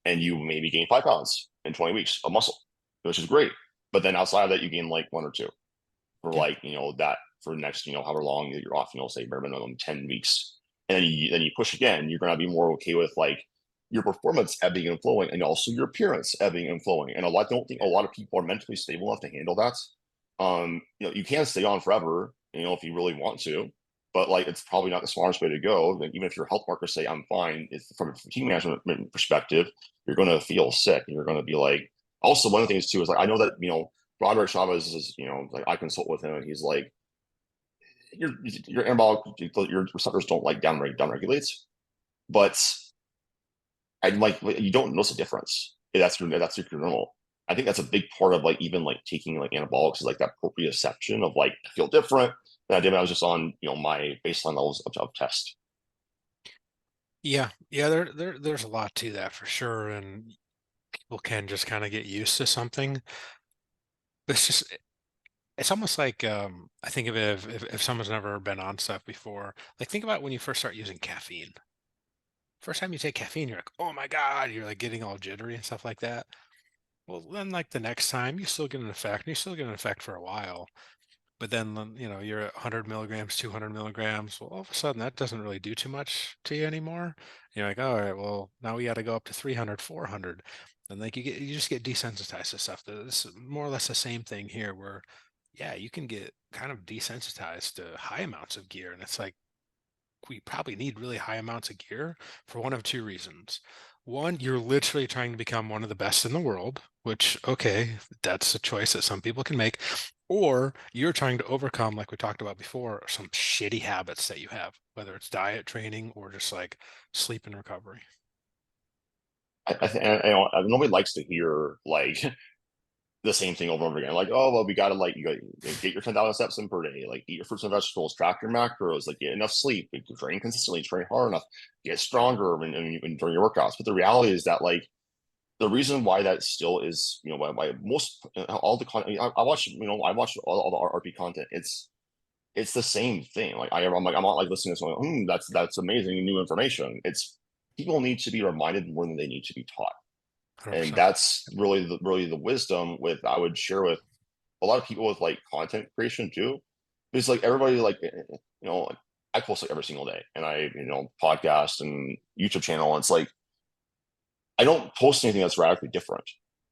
and you maybe gain 5 pounds in 20 weeks of muscle, which is great. But then outside of that, you gain like one or two for Yeah. like, that for the next, however long you're off, say bare minimum 10 weeks. And then you push again, you're going to be more okay with like your performance ebbing and flowing and also your appearance ebbing and flowing. And I don't think a lot of people are mentally stable enough to handle that. You can stay on forever, if you really want to, but like it's probably not the smartest way to go. Like, even if your health markers say I'm fine, if from a fatigue management perspective, you're going to feel sick and you're going to be like. Also, one of the things too is like I know that Roderick Chavez is like I consult with him and he's like your anabolic your receptors don't like downregulate, but I like you don't notice a difference. That's your normal. I think that's a big part of like even like taking like anabolics is like that proprioception of like I feel different than I did when I was just on my baseline levels of test. Yeah. Yeah. There's a lot to that for sure. And people can just kind of get used to something. But it's almost like I think of it if someone's never been on stuff before, like think about when you first start using caffeine. First time you take caffeine, you're like, oh my God, you're like getting all jittery and stuff like that. Well, then like the next time you still get an effect, and you still get an effect for a while. But then, you're at 100 milligrams, 200 milligrams. Well, all of a sudden that doesn't really do too much to you anymore. You're like, all right, well, now we got to go up to 300, 400. And like you just get desensitized to stuff. This is more or less the same thing here where, yeah, you can get kind of desensitized to high amounts of gear. And it's like, we probably need really high amounts of gear for one of two reasons. One, you're literally trying to become one of the best in the world, which, okay, that's a choice that some people can make. Or you're trying to overcome, like we talked about before, some shitty habits that you have, whether it's diet, training, or just like sleep and recovery. I think nobody likes to hear like the same thing over and over again. Like, oh well, we gotta like you gotta get your 10,000 steps in per day, like eat your fruits and vegetables, track your macros, like get enough sleep, like, train consistently, train hard enough, get stronger when during your workouts. But the reality is that like the reason why that still is, why most all the content I watch all the RP content. It's the same thing. Like I'm not like listening to someone. That's amazing new information. It's people need to be reminded more than they need to be taught, and 100%. that's really the wisdom with I would share with a lot of people with like content creation too. Because like everybody like like, I post like every single day, and I podcast and YouTube channel. And it's like I don't post anything that's radically different.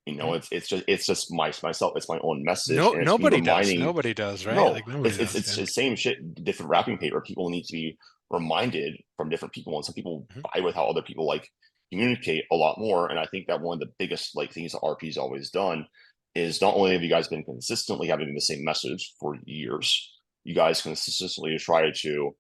Mhm. It's just myself. It's my own message, No, and it's me nobody does. reminding. Nobody does, right? No, Like nobody does. it's Yeah. the same shit, different wrapping paper. People need to be reminded from different people, and some people Mhm. buy with how other people like communicate a lot more. And I think that one of the biggest like things that RP's always done is not only have you guys been consistently having the same message for years, you guys consistently try to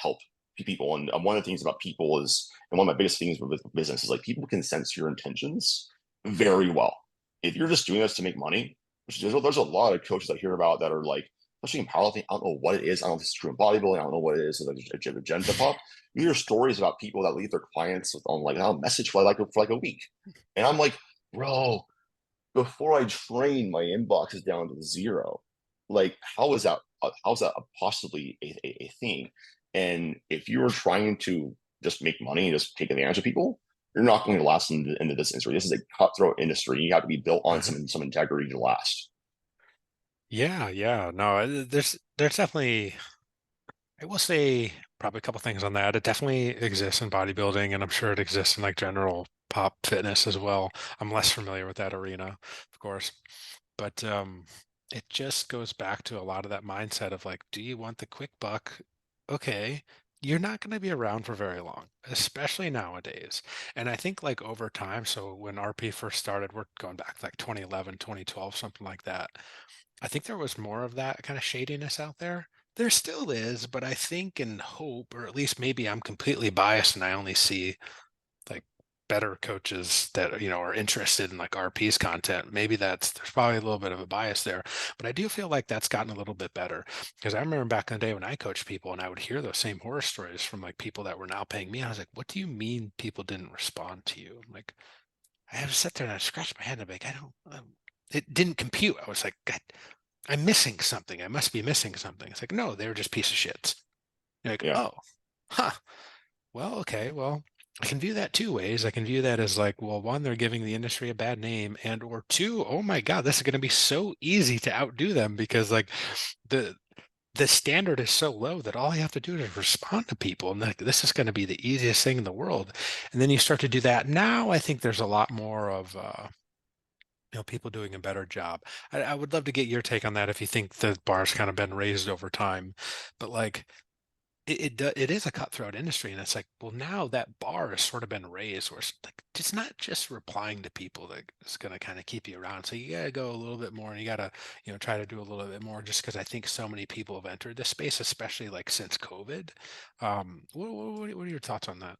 help people. And one of the things about people is, and one of my biggest things with business is like people can sense your intentions very well. If you're just doing this to make money, which there's a lot of coaches I hear about that are like, especially in powerlifting, I don't know what it is. I don't know if it's true in bodybuilding. I don't know what it is. It's like a agenda pop. You hear stories about people that leave their clients on like a message for like a week, and I'm like, bro, before I train, my inbox is down to zero. Like, how is that possibly a thing? And if you are trying to just make money and just take advantage of people, you're not going to last in this industry. This is a cutthroat industry. You have to be built on Uh-huh. some integrity to last. Yeah, yeah. No, there's definitely I will say probably a couple things on that. It definitely exists in bodybuilding, and I'm sure it exists in like general pop fitness as well. I'm less familiar with that arena, of course, but it just goes back to a lot of that mindset of like, do you want the quick buck? Okay, you're not going to be around for very long, especially nowadays. And I think like over time, so when RP first started, we're going back like 2011, 2012, something like that. I think there was more of that kind of shadiness out there. There still is, but I think and hope, or at least maybe I'm completely biased and I only see like better coaches that, are interested in like RP's content. Maybe there's probably a little bit of a bias there, but I do feel like that's gotten a little bit better because I remember back in the day when I coached people and I would hear those same horror stories from like people that were now paying me. I was like, what do you mean people didn't respond to you? I'm like, I have to sit there and I scratch my head. I'm like, I don't, it didn't compute. I was like, God, I'm missing something. I must be missing something. It's like, no, they were just piece of shits. You're like, Yeah, oh, huh. Well, okay. Well, I can view that two ways. I can view that as like, well, one, they're giving the industry a bad name, and or two, oh my God, this is going to be so easy to outdo them because like the the standard is so low that all you have to do is respond to people, and like this is going to be the easiest thing in the world. And then you start to do that. Now I think there's a lot more of people doing a better job. I would love to get your take on that if you think the bar's kind of been raised over time. But like it is a cutthroat industry, and it's like, well, now that bar has sort of been raised, where it's like it's not just replying to people that is going to kind of keep you around. So you got to go a little bit more, and you got to try to do a little bit more, just because I think so many people have entered this space, especially like since COVID. What are your thoughts on that?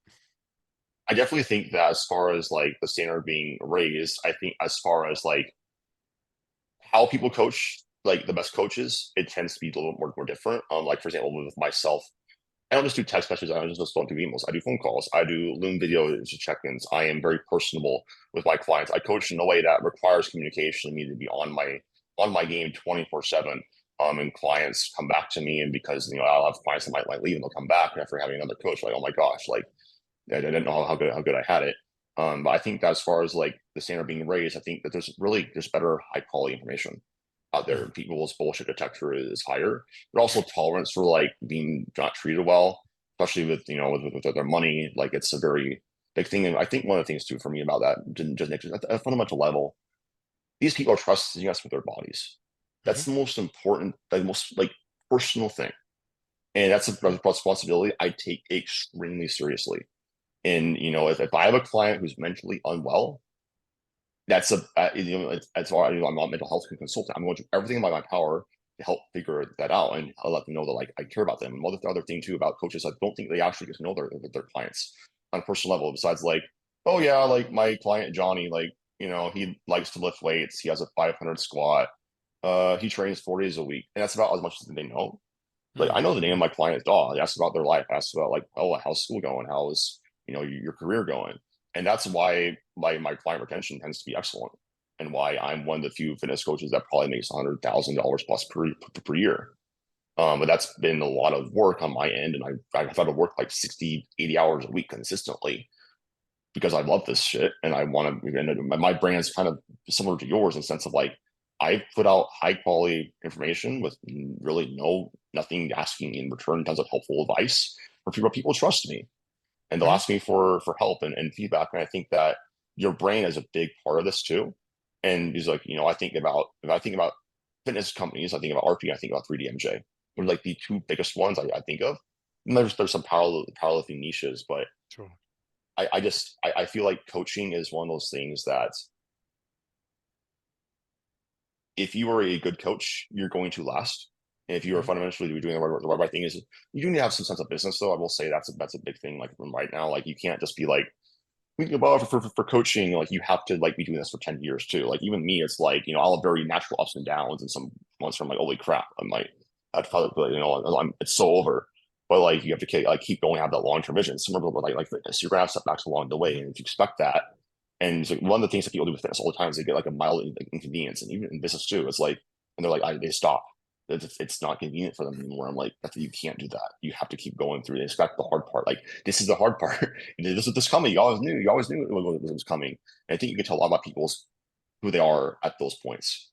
I definitely think that as far as like the standard being raised, I think as far as like how people coach, like the best coaches, it tends to be a little bit more different. Like for example, with myself, I don't just do text messages. I just don't do emails. I do phone calls. I do Loom videos, check-ins. I am very personable with my clients. I coach in a way that requires communication. I need to be on my game 24/7. And clients come back to me, and because I'll have clients that might leave and they'll come back after having another coach. Like, oh my gosh, like I didn't know how good I had it. But I think that as far as like the standard being raised, I think that there's better high quality information out there. Mhm. People's bullshit detector is higher, but also tolerance for like being not treated well, especially with with their money. Like it's a very big thing. And I think one of the things too for me about that, just at a fundamental level, these people are trusting us with their bodies. Mhm. That's the most important, the most like personal thing, and that's a Mhm. responsibility I take extremely seriously. And if I have a client who's mentally unwell, that's a that's why I'm not a mental health consultant. I'm going to do everything in my power to help figure that out, and I'll let them know that like I care about them. And the other thing too about coaches, I don't think they actually get to know their clients on a personal level. Besides like, oh yeah, like my client Johnny, like he likes to lift weights. He has a 500 squat. He trains 4 days a week, and that's about as much as they know. Like I know the name of Mhm. my client's dog. I asked about their life. I asked about like, oh, how's school going? How's your career going? And that's why my client retention tends to be excellent, and why I'm one of the few fitness coaches that probably makes $100,000 plus per year. But that's been a lot of work on my end, and I've had to work like 60, 80 hours a week consistently because I love this shit and I want to. And my brand's kind of similar to yours in the sense of like I put out high quality information with really nothing asking in return in terms of helpful advice for people. People trust me and they'll Mhm. ask me for help and feedback. And I think that your brain is a big part of this too. And he's like, I think about if I think about fitness companies, I think about RP, I think about 3DMJ. They're like the two biggest ones I think of. And there's some powerlifting niches, but Sure. I feel like coaching is one of those things that if you are a good coach, you're going to last. And if you are Mhm. fundamentally doing the right thing, is you do need to have some sense of business, though. I will say that's a big thing. Like from right now, like you can't just be like thinking about for coaching, like you have to like be doing this for 10 years too. Like even me, it's like, I'll have very natural ups and downs and some months where I'm like, holy crap, I'm like, I'd probably, it's so over. But like you have to keep going, have that long term vision. Similar to like fitness, you're gonna have setbacks along the way, and if you expect that, and it's like one of the things that people do with fitness all the time is they get like a mild like, inconvenience, and even in business too, it's like, and they're like, they stop. It's not convenient for them anymore. I'm like, you can't do that. You have to keep going through. They expect the hard part. Like this is the hard part. This is this coming. You always knew. You always knew it was coming. And I think you can tell a lot about people's who they are at those points.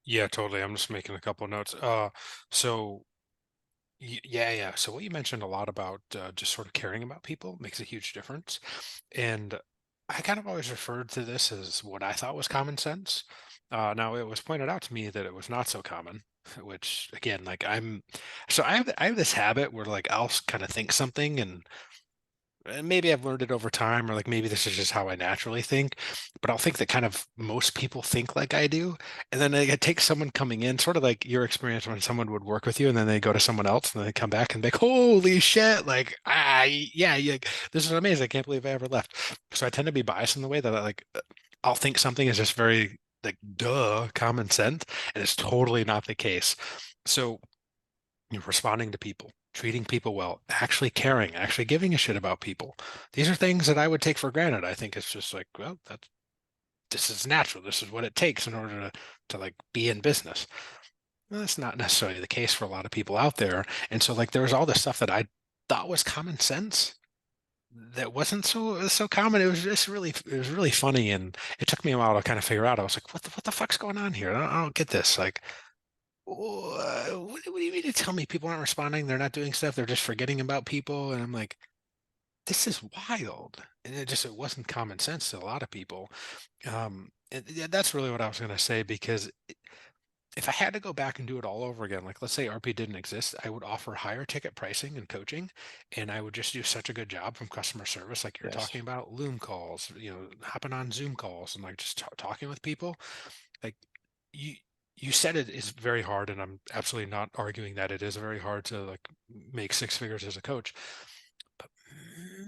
Yeah, totally. I'm just making a couple notes. So yeah, yeah. So what you mentioned a lot about just sort of caring about people makes a huge difference. And I kind of always referred to this as what I thought was common sense. Now it was pointed out to me that it was not so common, which again, like so I have this habit where like I'll kind of think something and maybe I've learned it over time, or like maybe this is just how I naturally think, but I'll think that kind of most people think like I do. And then it takes someone coming in, sort of like your experience when someone would work with you and then they go to someone else and then they come back and be like, holy shit, like, yeah, yeah, this is amazing. I can't believe I ever left. So I tend to be biased in the way that I'll think something is just very like, duh, common sense. And it's totally not the case. So responding to people, treating people well, actually caring, actually giving a shit about people. These are things that I would take for granted. I think it's just like, well, this is natural. This is what it takes in order to like be in business. Well, that's not necessarily the case for a lot of people out there. And so like there was all this stuff that I thought was common sense that wasn't so common. It was really funny, and it took me a while to kind of figure out. I was like, what the fuck's going on here? I don't get this. Like, what do you mean to tell me people aren't responding? They're not doing stuff. They're just forgetting about people. And I'm like, this is wild. And it wasn't common sense to a lot of people. And yeah, that's really what I was going to say, because if I had to go back and do it all over again, like let's say RP didn't exist, I would offer higher ticket pricing and coaching, and I would just do such a good job from customer service, like you're talking Yes. about, Loom calls, hopping on Zoom calls and like just talking with people. Like you you said it is very hard, and I'm absolutely not arguing that it is very hard to like make six figures as a coach. But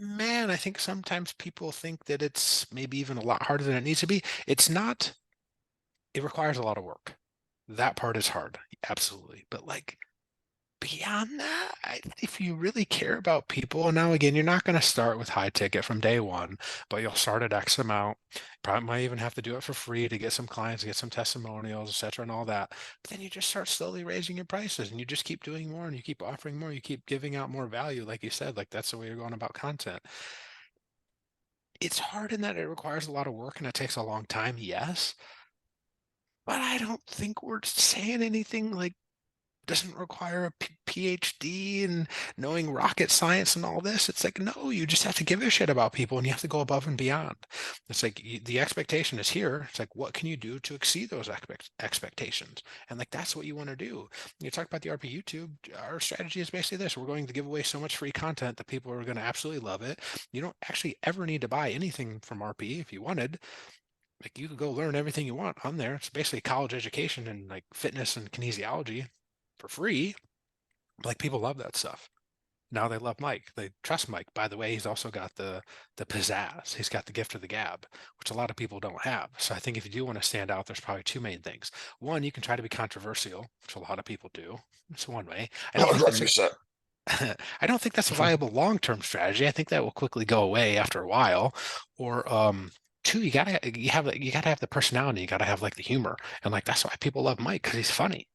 man, I think sometimes people think that it's maybe even a lot harder than it needs to be. It's not. It requires a lot of work. That part is hard, absolutely. But like beyond that, if you really care about people, and now again, you're not going to start with high ticket from day one, but you'll start at X amount. Probably might even have to do it for free to get some clients, get some testimonials, etc., and all that. But then you just start slowly raising your prices, and you just keep doing more, and you keep offering more, you keep giving out more value, like you said, like that's the way you're going about content. It's hard in that it requires a lot of work and it takes a long time, yes, but I don't think we're saying anything like doesn't require a PhD and knowing rocket science and all this. It's like, no, you just have to give a shit about people and you have to go above and beyond. It's like the expectation is here. It's like, what can you do to exceed those expectations? And like, that's what you want to do. You talk about the RP YouTube. Our strategy is basically this: we're going to give away so much free content that people are going to absolutely love it. You don't actually ever need to buy anything from RP if you wanted. Like, you could go learn everything you want on there. It's basically college education and like fitness and kinesiology for free. Like, people love that stuff. Now they love Mike. They trust Mike. By the way, he's also got the pizzazz. He's got the gift of the gab, which a lot of people don't have. So I think if you do want to stand out, there's probably two main things. One, you can try to be controversial, which a lot of people do. It's one way. I don't think that's a 100%. I don't think that's a viable long-term strategy. I think that will quickly go away after a while. Or two, you gotta have the personality. You gotta have like the humor, and like that's why people love Mike, because he's funny.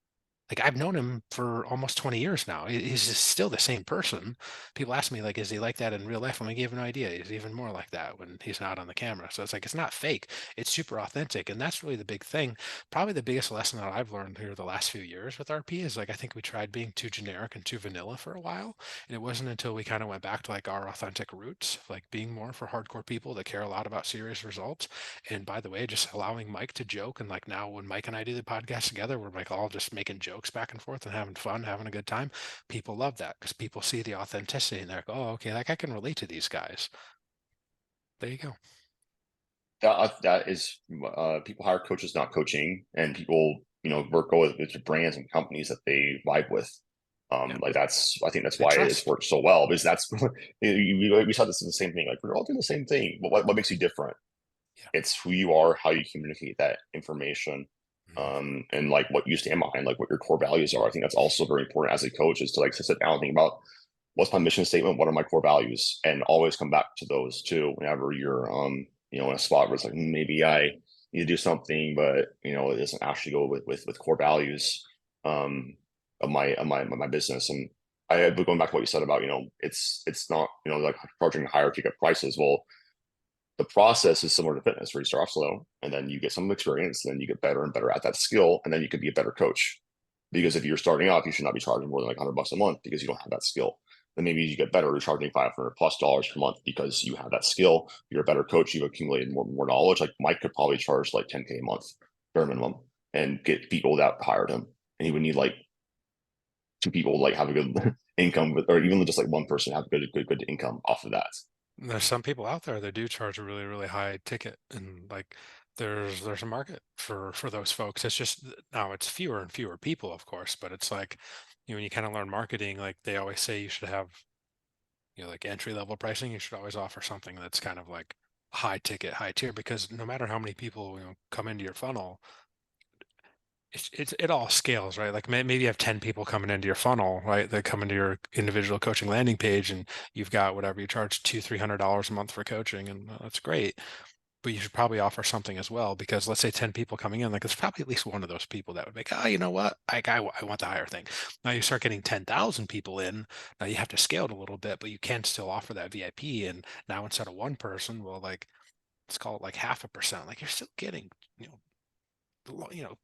like I've known him for almost 20 years now. He's just still the same person. People ask me like, is he like that in real life? I'm like, you have no idea. He's even more like that when he's not on the camera. So it's like it's not fake. It's super authentic. And that's really the big thing. Probably the biggest lesson that I've learned here the last few years with RP is like I think we tried being too generic and too vanilla for a while. And it wasn't until we kind of went back to like our authentic roots, like being more for hardcore people that care a lot about serious results. And by the way, just allowing Mike to joke. And like now when Mike and I do the podcast together, we're like all just making jokes back and forth and having fun, having a good time. People love that because people see the authenticity and they're like, oh, okay, like I can relate to these guys. There you go. That is people hire coaches, not coaching, and people work go with brands and companies that they vibe with. Yeah. Like that's I think that's They why it's trust. worked so well because that's we saw this is the same thing. Like we're all doing the same thing, but what makes you different? Yeah. It's who you are, how you communicate that information, Mhm. and like what you stand behind, like what your core values are. I think that's also very important as a coach is to like to sit down and think about what's my mission statement, what are my core values, and always come back to those too whenever you're in a spot where it's like maybe I need to do something, but it doesn't actually go with core values of my business. And but going back to what you said about it's not like charging higher ticket prices. Well, the process is similar to fitness where you start off slow and then you get some experience and then you get better and better at that skill and then you could be a better coach because if you're starting off you should not be charging more than like $100 a month because you don't have that skill. Then maybe you get better, you're charging $500+ per month because you have that skill, you're a better coach, you've accumulated more knowledge. Like Mike could probably charge like 10K a month bare minimum and get people that hired him, and he would need like two people like have a good income with, or even just like one person have a good income off of that. There's some people out there that do charge a really, really high ticket, and like there's a market for those folks. It's just now it's fewer and fewer people, of course, but it's like when you kind of learn marketing, like they always say you should have like entry level pricing. You should always offer something that's kind of like high ticket, high tier, because no matter how many people come into your funnel, it all scales, right? Like maybe you have 10 people coming into your funnel, right? They come into your individual coaching landing page and you've got whatever you charge $200-300 a month for coaching, and that's great. But you should probably offer something as well because let's say 10 people coming in, like there's probably at least one of those people that would make, oh, you know what? I want the higher thing. Now you start getting 10,000 people in. Now you have to scale it a little bit, but you can still offer that VIP. And now instead of one person, well, like let's call it like 0.5%. Like you're still getting,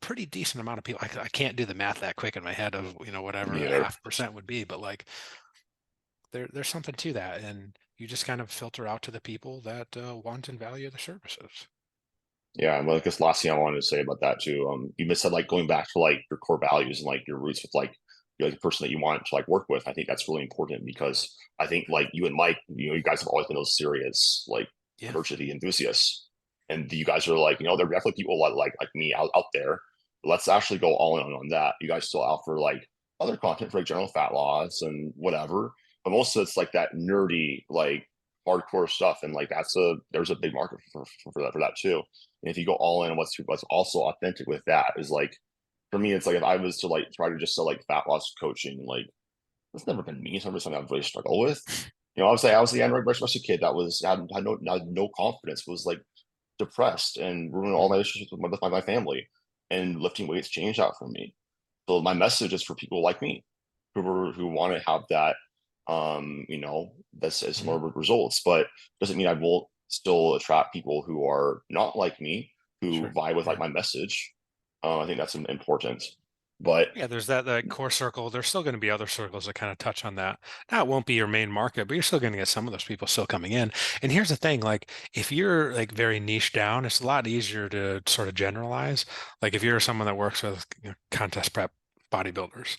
pretty decent amount of people. I can't do the math that quick in my head of, whatever Me a either. 0.5% would be, but like there's something to that. And you just kind of filter out to the people that want and value the services. Yeah, and like this last thing I wanted to say about that too. You said like going back to like your core values and like your roots with like you're like the person that you want to like work with. I think that's really important because I think like you and Mike, you guys have always been those serious like Yeah. diversity enthusiasts, and you guys are like there are definitely people like me out there. Let's actually go all in on that. You guys still out for like other content for like general fat loss and whatever, but most of it's like that nerdy like hardcore stuff, and like there's a big market for that too. And if you go all in, what's also authentic with that is like for me, it's like if I was to like try to just sell like fat loss coaching, like that's never been me. It's never something I've really struggled with. I was the Android breast kid that was had no confidence, was like depressed and ruined all my Mhm. relationships with my family. And lifting weights changed that for me. So my message is for people like me who want to have that that's Mhm. similar results, but doesn't mean I won't still attract people who are not like me, who Sure. vibe with like Yeah. my message. I think that's important. But Yeah, there's that core circle. There's still going to be other circles that kind of touch on that. Now, it won't be your main market, but you're still going to get some of those people still coming in. And here's the thing, like if you're like very niche down, it's a lot easier to sort of generalize. Like if you're someone that works with contest prep bodybuilders,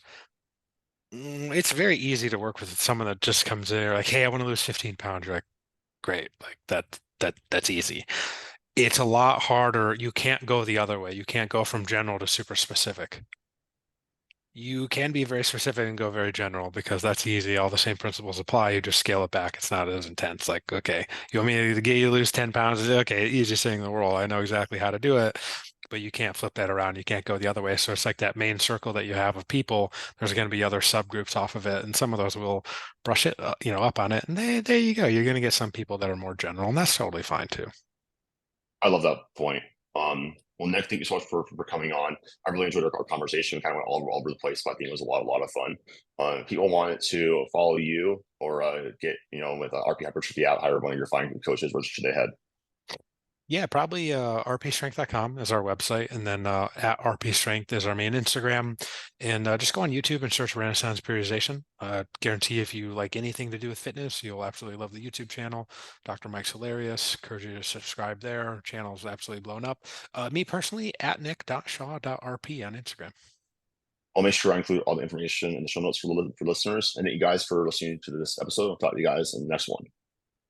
it's very easy to work with someone that just comes in like, hey, I want to lose 15 pounds. You're like, great. Like that's easy. It's a lot harder. You can't go the other way. You can't go from general to super specific. You can be very specific and go very general because that's easy. All the same principles apply. You just scale it back. It's not as intense. Like, okay, you want me to get you to lose 10 pounds? Okay, easiest thing in the world. I know exactly how to do it, but you can't flip that around. You can't go the other way. So it's like that main circle that you have of people. There's going to be other subgroups off of it, and some of those will brush it, up on it. And there you go. You're going to get some people that are more general, and that's totally fine too. I love that point. Well, Nick, thank you so much for coming on. I really enjoyed our conversation. Kind of went all over the place, but I think it was a lot of fun. People wanted to follow you or get, with RP hypertrophy out, hire one of your fine coaches. Where should they head? Yeah, probably rpstrength.com is our website, and then at rpstrength is our main Instagram. And just go on YouTube and search Renaissance Periodization. Guarantee if you like anything to do with fitness, you'll absolutely love the YouTube channel. Dr. Mike's hilarious. Encourage you to subscribe there. Channel's absolutely blown up. Me personally, at nick.shaw.rp on Instagram. I'll make sure I include all the information in the show notes for listeners. And thank you guys for listening to this episode. I'll talk to you guys in the next one.